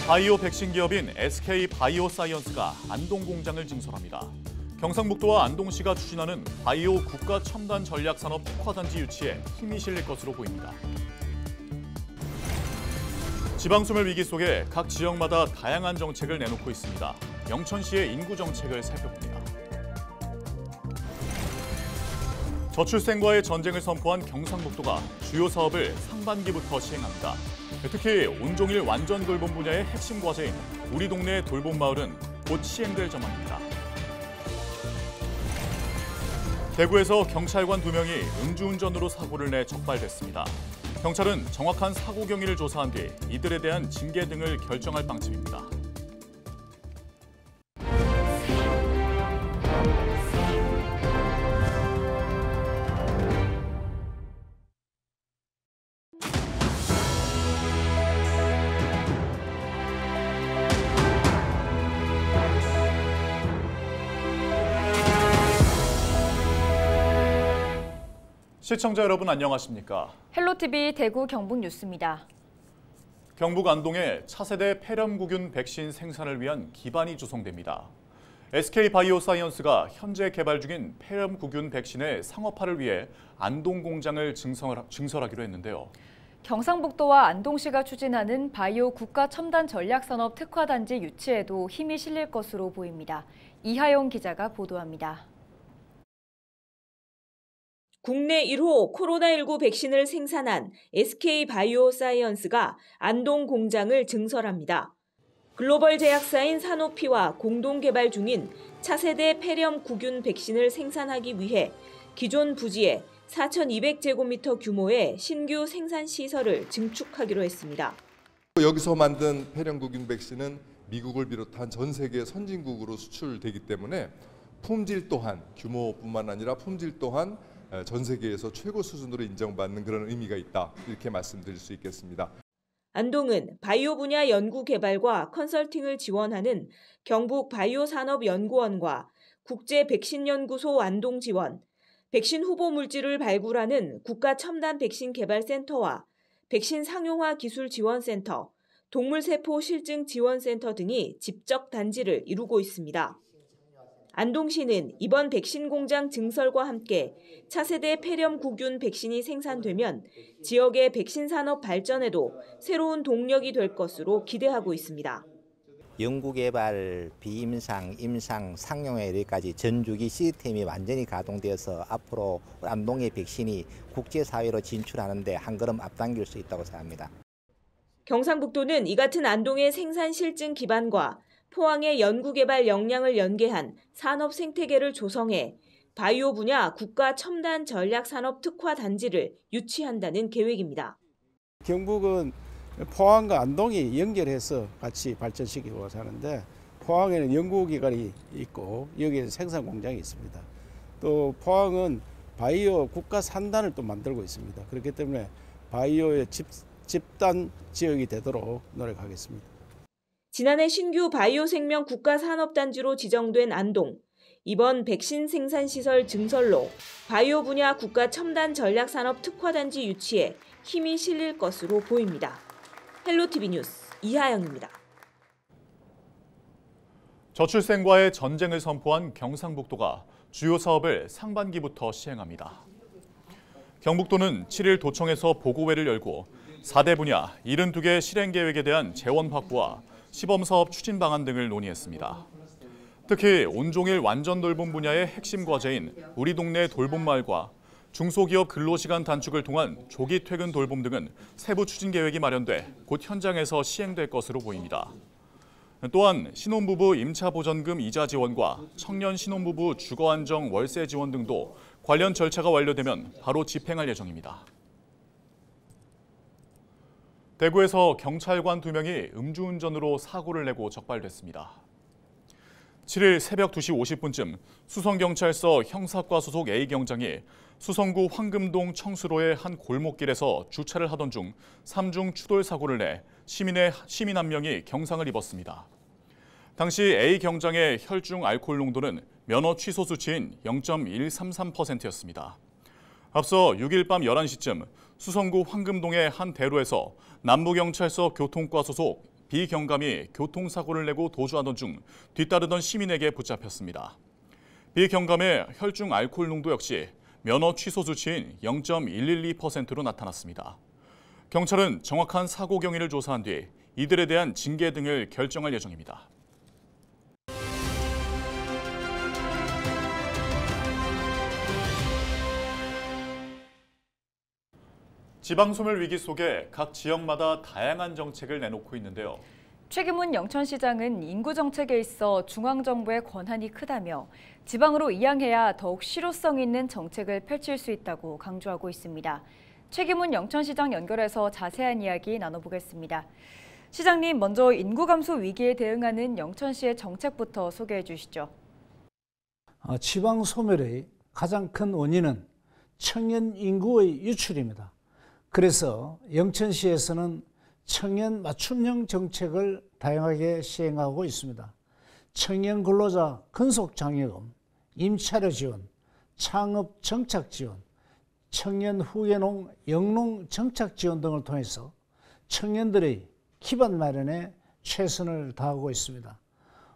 바이오 백신 기업인 SK 바이오사이언스가 안동 공장을 증설합니다. 경상북도와 안동시가 추진하는 바이오 국가 첨단 전략 산업 특화단지 유치에 힘이 실릴 것으로 보입니다. 지방소멸 위기 속에 각 지역마다 다양한 정책을 내놓고 있습니다. 영천시의 인구 정책을 살펴봅니다. 저출생과의 전쟁을 선포한 경상북도가 주요 사업을 상반기부터 시행합니다. 특히 온종일 완전 돌봄 분야의 핵심 과제인 우리 동네 돌봄 마을은 곧 시행될 전망입니다. 대구에서 경찰관 2명이 음주운전으로 사고를 내 적발됐습니다. 경찰은 정확한 사고 경위를 조사한 뒤 이들에 대한 징계 등을 결정할 방침입니다. 시청자 여러분 안녕하십니까? 헬로티비 대구 경북 뉴스입니다. 경북 안동에 차세대 폐렴구균 백신 생산을 위한 기반이 조성됩니다. SK 바이오사이언스가 현재 개발 중인 폐렴구균 백신의 상업화를 위해 안동 공장을 증설하기로 했는데요. 경상북도와 안동시가 추진하는 바이오 국가 첨단 전략 산업 특화단지 유치에도 힘이 실릴 것으로 보입니다. 이하영 기자가 보도합니다. 국내 1호 코로나19 백신을 생산한 SK 바이오사이언스가 안동 공장을 증설합니다. 글로벌 제약사인 사노피와 공동 개발 중인 차세대 폐렴구균 백신을 생산하기 위해 기존 부지에 4,200제곱미터 규모의 신규 생산 시설을 증축하기로 했습니다. 여기서 만든 폐렴구균 백신은 미국을 비롯한 전 세계 선진국으로 수출되기 때문에 품질 또한 규모뿐만 아니라 품질 또한 전 세계에서 최고 수준으로 인정받는 그런 의미가 있다, 이렇게 말씀드릴 수 있겠습니다. 안동은 바이오 분야 연구 개발과 컨설팅을 지원하는 경북바이오산업연구원과 국제백신연구소 안동 지원, 백신 후보 물질을 발굴하는 국가첨단백신개발센터와 백신 상용화 기술 지원센터, 동물세포 실증 지원센터 등이 집적 단지를 이루고 있습니다. 안동시는 이번 백신 공장 증설과 함께 차세대 폐렴구균 백신이 생산되면 지역의 백신 산업 발전에도 새로운 동력이 될 것으로 기대하고 있습니다. 연구개발, 비임상, 임상, 상용화까지 전주기 시스템이 완전히 가동되어서 앞으로 안동의 백신이 국제사회로 진출하는 데 한 걸음 앞당길 수 있다고 생각합니다. 경상북도는 이 같은 안동의 생산 실증 기반과 포항의 연구개발 역량을 연계한 산업 생태계를 조성해 바이오 분야 국가 첨단 전략 산업 특화 단지를 유치한다는 계획입니다. 경북은 포항과 안동이 연결해서 같이 발전시키고 하는데, 포항에는 연구기관이 있고 여기에 생산 공장이 있습니다. 또 포항은 바이오 국가 산단을 또 만들고 있습니다. 그렇기 때문에 바이오의 집단 지역이 되도록 노력하겠습니다. 지난해 신규 바이오 생명 국가 산업단지로 지정된 안동. 이번 백신 생산시설 증설로 바이오 분야 국가 첨단 전략 산업 특화단지 유치에 힘이 실릴 것으로 보입니다. 헬로티비 뉴스 이하영입니다. 저출생과의 전쟁을 선포한 경상북도가 주요 사업을 상반기부터 시행합니다. 경북도는 7일 도청에서 보고회를 열고 4대 분야 72개 실행 계획에 대한 재원 확보와 시범사업 추진 방안 등을 논의했습니다. 특히 온종일 완전 돌봄 분야의 핵심 과제인 우리 동네 돌봄 마을과 중소기업 근로시간 단축을 통한 조기 퇴근 돌봄 등은 세부 추진 계획이 마련돼 곧 현장에서 시행될 것으로 보입니다. 또한 신혼부부 임차보전금 이자 지원과 청년 신혼부부 주거안정 월세 지원 등도 관련 절차가 완료되면 바로 집행할 예정입니다. 대구에서 경찰관 2명이 음주운전으로 사고를 내고 적발됐습니다. 7일 새벽 2시 50분쯤 수성경찰서 형사과 소속 A경장이 수성구 황금동 청수로의 한 골목길에서 주차를 하던 중 3중 추돌 사고를 내 시민 한 명이 경상을 입었습니다. 당시 A경장의 혈중 알코올 농도는 면허 취소 수치인 0.133%였습니다. 앞서 6일 밤 11시쯤 수성구 황금동의 한 대로에서 남부경찰서 교통과 소속 비경감이 교통사고를 내고 도주하던 중 뒤따르던 시민에게 붙잡혔습니다. 비경감의 혈중 알코올 농도 역시 면허 취소 수치인 0.112%로 나타났습니다. 경찰은 정확한 사고 경위를 조사한 뒤 이들에 대한 징계 등을 결정할 예정입니다. 지방소멸 위기 속에 각 지역마다 다양한 정책을 내놓고 있는데요. 최기문 영천시장은 인구 정책에 있어 중앙정부의 권한이 크다며 지방으로 이양해야 더욱 실효성 있는 정책을 펼칠 수 있다고 강조하고 있습니다. 최기문 영천시장 연결해서 자세한 이야기 나눠보겠습니다. 시장님, 먼저 인구 감소 위기에 대응하는 영천시의 정책부터 소개해 주시죠. 지방 소멸의 가장 큰 원인은 청년 인구의 유출입니다. 그래서 영천시에서는 청년 맞춤형 정책을 다양하게 시행하고 있습니다. 청년 근로자 근속장려금, 임차료 지원, 창업 정착 지원, 청년 후계농 영농 정착 지원 등을 통해서 청년들의 기반 마련에 최선을 다하고 있습니다.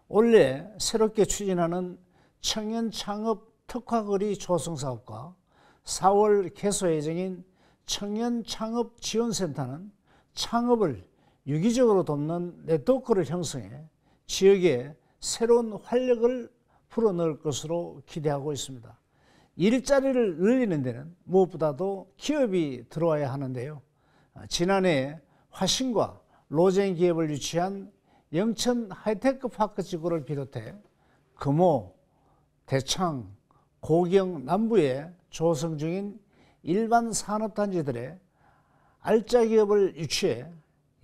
올해 새롭게 추진하는 청년 창업 특화거리 조성 사업과 4월 개소 예정인 청년 창업 지원센터는 창업을 유기적으로 돕는 네트워크를 형성해 지역에 새로운 활력을 불어넣을 것으로 기대하고 있습니다. 일자리를 늘리는 데는 무엇보다도 기업이 들어와야 하는데요. 지난해 화신과 로젠 기업을 유치한 영천 하이테크 파크 지구를 비롯해 금호, 대창, 고경 남부에 조성 중인 일반 산업단지들의 알짜 기업을 유치해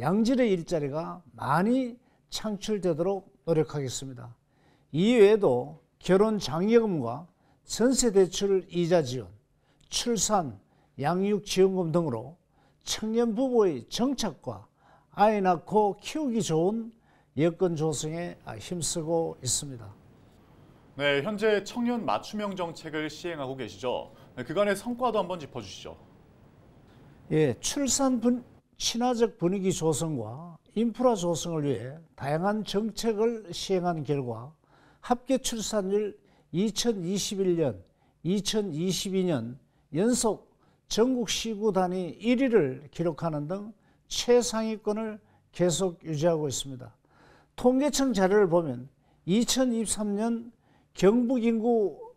양질의 일자리가 많이 창출되도록 노력하겠습니다. 이외에도 결혼 장려금과 전세대출 이자 지원, 출산, 양육 지원금 등으로 청년 부부의 정착과 아이 낳고 키우기 좋은 여건 조성에 힘쓰고 있습니다. 네, 현재 청년 맞춤형 정책을 시행하고 계시죠. 그간의 성과도 한번 짚어주시죠. 예, 출산 친화적 분위기 조성과 인프라 조성을 위해 다양한 정책을 시행한 결과 합계 출산율 2021년, 2022년 연속 전국 시구 단위 1위를 기록하는 등 최상위권을 계속 유지하고 있습니다. 통계청 자료를 보면 2023년 경북 인구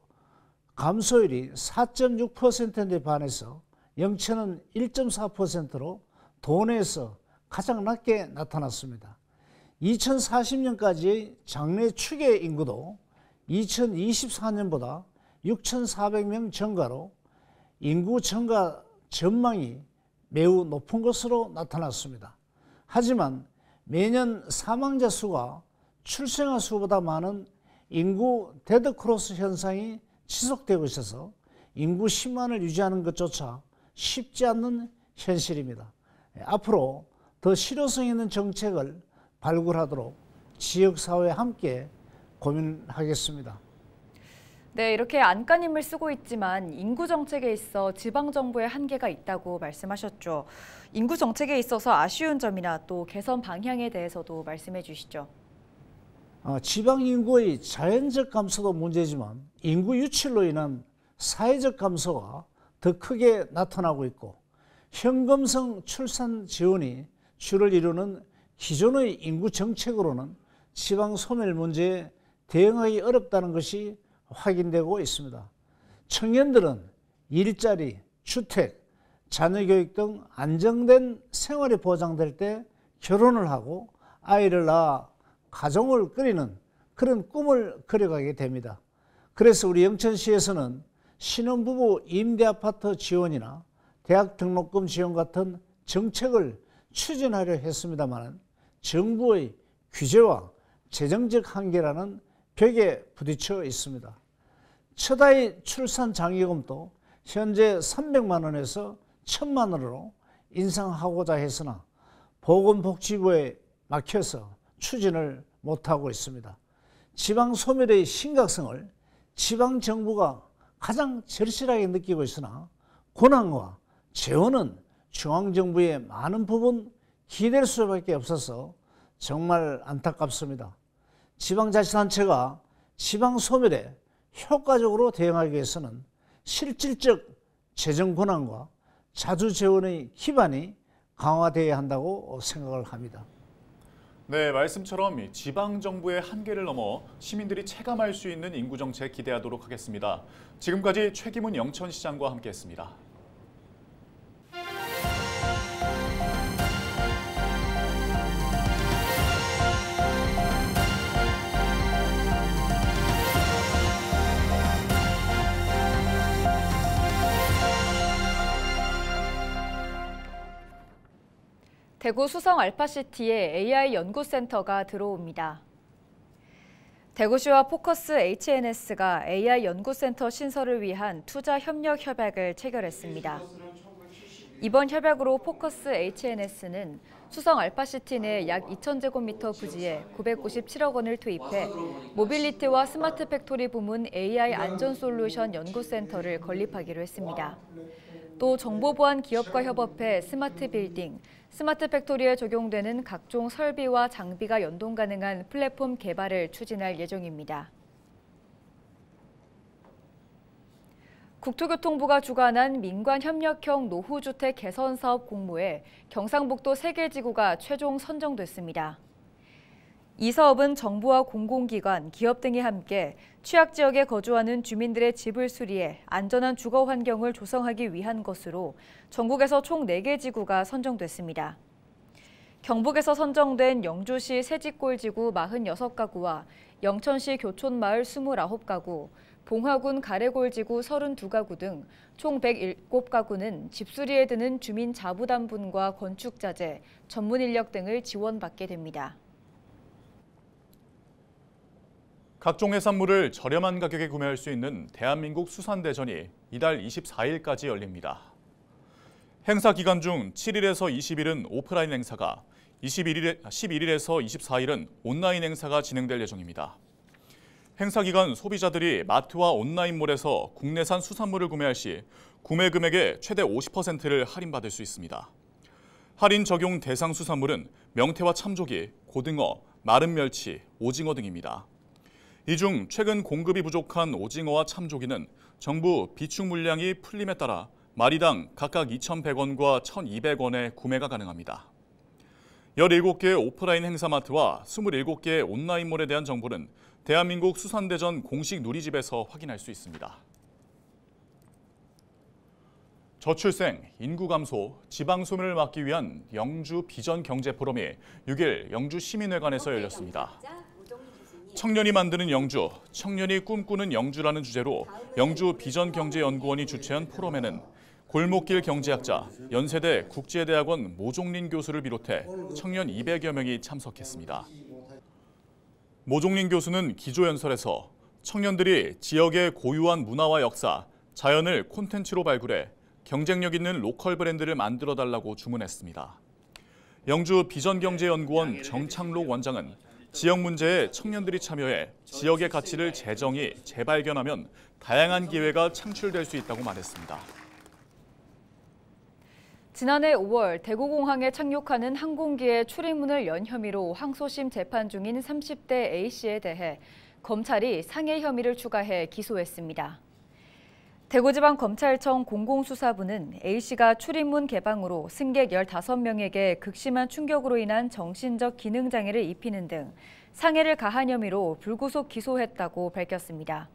감소율이 4.6%에 반해서 영천은 1.4%로 도내에서 가장 낮게 나타났습니다. 2040년까지의 장래 추계 인구도 2024년보다 6,400명 증가로 인구 증가 전망이 매우 높은 것으로 나타났습니다. 하지만 매년 사망자 수가 출생아 수보다 많은 인구 데드크로스 현상이 지속되고 있어서 인구 10만을 유지하는 것조차 쉽지 않는 현실입니다. 앞으로 더 실효성 있는 정책을 발굴하도록 지역사회와 함께 고민하겠습니다. 네, 이렇게 안간힘을 쓰고 있지만 인구 정책에 있어 지방정부의 한계가 있다고 말씀하셨죠. 인구 정책에 있어서 아쉬운 점이나 또 개선 방향에 대해서도 말씀해 주시죠. 지방 인구의 자연적 감소도 문제지만 인구 유출로 인한 사회적 감소가 더 크게 나타나고 있고 현금성 출산 지원이 주를 이루는 기존의 인구 정책으로는 지방 소멸 문제에 대응하기 어렵다는 것이 확인되고 있습니다. 청년들은 일자리, 주택, 자녀교육 등 안정된 생활이 보장될 때 결혼을 하고 아이를 낳아 가정을 꾸리는 그런 꿈을 그려가게 됩니다. 그래서 우리 영천시에서는 신혼부부 임대아파트 지원이나 대학 등록금 지원 같은 정책을 추진하려 했습니다만 정부의 규제와 재정적 한계라는 벽에 부딪혀 있습니다. 첫아이 출산 장려금도 현재 300만 원에서 1000만 원으로 인상하고자 했으나 보건복지부에 막혀서 추진을 못하고 있습니다. 지방 소멸의 심각성을 지방정부가 가장 절실하게 느끼고 있으나 권한과 재원은 중앙정부의 많은 부분 기댈 수밖에 없어서 정말 안타깝습니다. 지방자치단체가 지방소멸에 효과적으로 대응하기 위해서는 실질적 재정 권한과 자주재원의 기반이 강화되어야 한다고 생각을 합니다. 네, 말씀처럼 지방정부의 한계를 넘어 시민들이 체감할 수 있는 인구정책 기대하도록 하겠습니다. 지금까지 최기문 영천시장과 함께했습니다. 대구 수성 알파시티에 AI 연구센터가 들어옵니다. 대구시와 포커스 HNS가 AI 연구센터 신설을 위한 투자 협력 협약을 체결했습니다. 이번 협약으로 포커스 HNS는 수성 알파시티 내 약 2,000제곱미터 부지에 997억 원을 투입해 모빌리티와 스마트 팩토리 부문 AI 안전 솔루션 연구센터를 건립하기로 했습니다. 또 정보보안 기업과 협업해 스마트 빌딩, 스마트 팩토리에 적용되는 각종 설비와 장비가 연동 가능한 플랫폼 개발을 추진할 예정입니다. 국토교통부가 주관한 민관협력형 노후주택 개선사업 공모에 경상북도 3개 지구가 최종 선정됐습니다. 이 사업은 정부와 공공기관, 기업 등이 함께 취약지역에 거주하는 주민들의 집을 수리해 안전한 주거 환경을 조성하기 위한 것으로 전국에서 총 4개 지구가 선정됐습니다. 경북에서 선정된 영주시 세직골지구 46가구와 영천시 교촌마을 29가구, 봉화군 가래골지구 32가구 등 총 107가구는 집수리에 드는 주민 자부담분과 건축자재, 전문 인력 등을 지원받게 됩니다. 각종 해산물을 저렴한 가격에 구매할 수 있는 대한민국 수산대전이 이달 24일까지 열립니다. 행사 기간 중 7일에서 20일은 오프라인 행사가, 11일에서 24일은 온라인 행사가 진행될 예정입니다. 행사 기간 소비자들이 마트와 온라인몰에서 국내산 수산물을 구매할 시 구매 금액의 최대 50%를 할인받을 수 있습니다. 할인 적용 대상 수산물은 명태와 참조기, 고등어, 마른 멸치, 오징어 등입니다. 이 중 최근 공급이 부족한 오징어와 참조기는 정부 비축 물량이 풀림에 따라 마리당 각각 2,100원과 1,200원에 구매가 가능합니다. 17개의 오프라인 행사마트와 27개의 온라인몰에 대한 정보는 대한민국 수산대전 공식 누리집에서 확인할 수 있습니다. 저출생, 인구 감소, 지방 소멸을 막기 위한 영주 비전 경제 포럼이 6일 영주 시민회관에서 열렸습니다. 청년이 만드는 영주, 청년이 꿈꾸는 영주라는 주제로 영주 비전경제연구원이 주최한 포럼에는 골목길 경제학자, 연세대 국제대학원 모종린 교수를 비롯해 청년 200여 명이 참석했습니다. 모종린 교수는 기조연설에서 청년들이 지역의 고유한 문화와 역사, 자연을 콘텐츠로 발굴해 경쟁력 있는 로컬 브랜드를 만들어달라고 주문했습니다. 영주 비전경제연구원 정창록 원장은 지역 문제에 청년들이 참여해 지역의 가치를 재정의, 재발견하면 다양한 기회가 창출될 수 있다고 말했습니다. 지난해 5월 대구공항에 착륙하는 항공기의 출입문을 연 혐의로 항소심 재판 중인 30대 A씨에 대해 검찰이 상해 혐의를 추가해 기소했습니다. 대구지방검찰청 공공수사부는 A씨가 출입문 개방으로 승객 15명에게 극심한 충격으로 인한 정신적 기능장애를 입히는 등 상해를 가한 혐의로 불구속 기소했다고 밝혔습니다.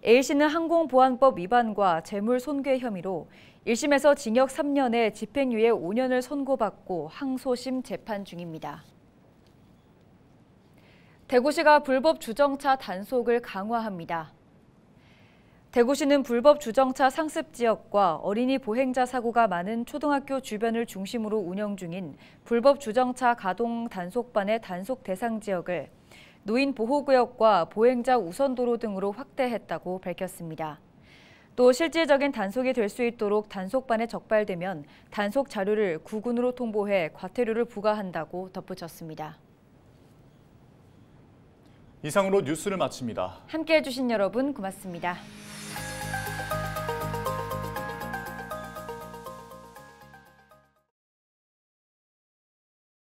A씨는 항공보안법 위반과 재물손괴 혐의로 1심에서 징역 3년에 집행유예 5년을 선고받고 항소심 재판 중입니다. 대구시가 불법 주정차 단속을 강화합니다. 대구시는 불법 주정차 상습 지역과 어린이 보행자 사고가 많은 초등학교 주변을 중심으로 운영 중인 불법 주정차 가동 단속반의 단속 대상 지역을 노인 보호구역과 보행자 우선도로 등으로 확대했다고 밝혔습니다. 또 실질적인 단속이 될 수 있도록 단속반에 적발되면 단속 자료를 구군으로 통보해 과태료를 부과한다고 덧붙였습니다. 이상으로 뉴스를 마칩니다. 함께해 주신 여러분 고맙습니다.